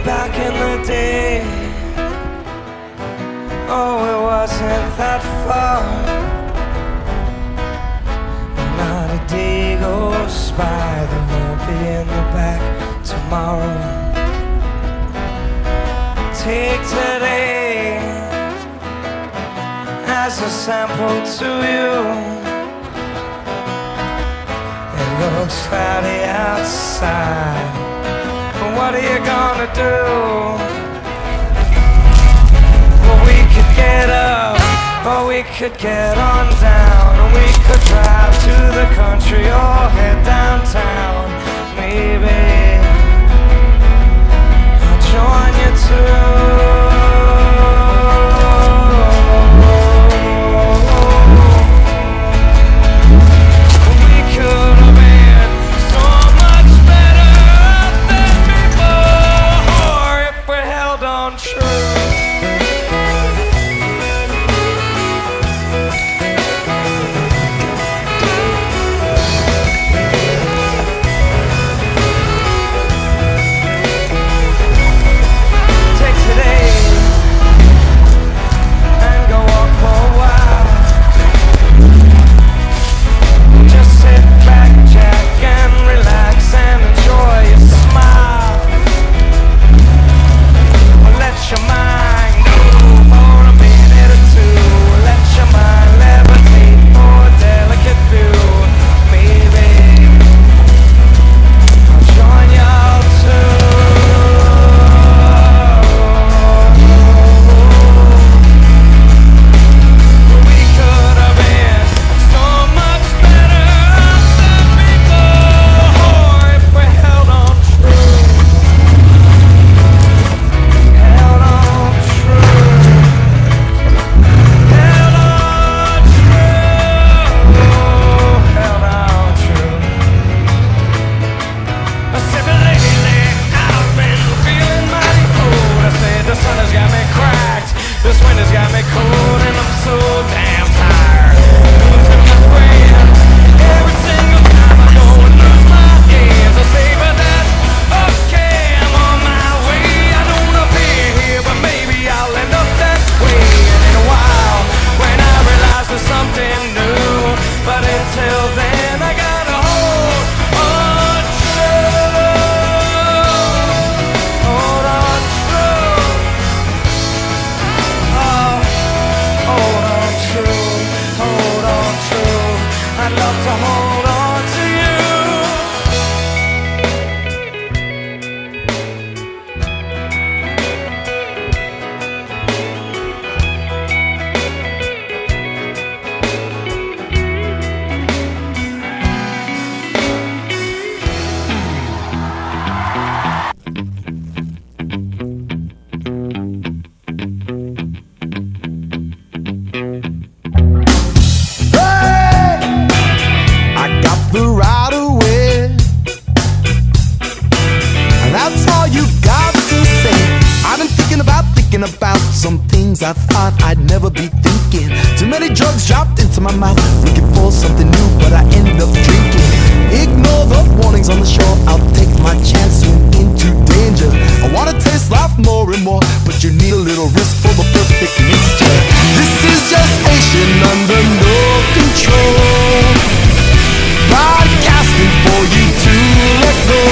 back in the day. Oh, it wasn't that far. Not a day goes by that won't be in the back tomorrow. Take today as a sample to you. It looks cloudy outside, but what are you gonna do? Well, we could get up, or we could get on down, and we could drive to the country or head downtown. Maybe I'll join you too. About some things I thought I'd never be thinking. Too many drugs dropped into my mouth, looking for something new, but I ended up drinking. Ignore the warnings on the shore, I'll take my chance soon into danger. I wanna taste life more and more, but you need a little risk for the perfect mixture. This is gestation under no control, broadcasting for you to let go.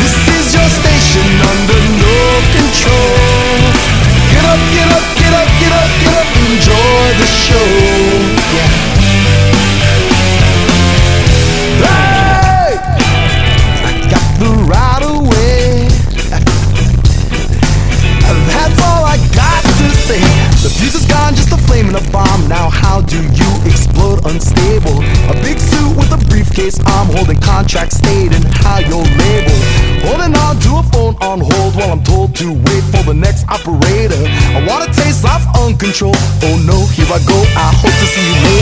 This is your station under no control. Get up, get up, get up, get up, get up, enjoy the show. Yeah. Hey! I got the right away. That's all I got to say. The fuse is gone, just a flame in a bomb. Now how do you explode unstable? A big suit with a briefcase, I'm holding contract stating how you're labeled. Holding on to a phone on hold while I'm told to wait for the next operator. I wanna taste life uncontrolled. Oh no, here I go, I hope to see you later.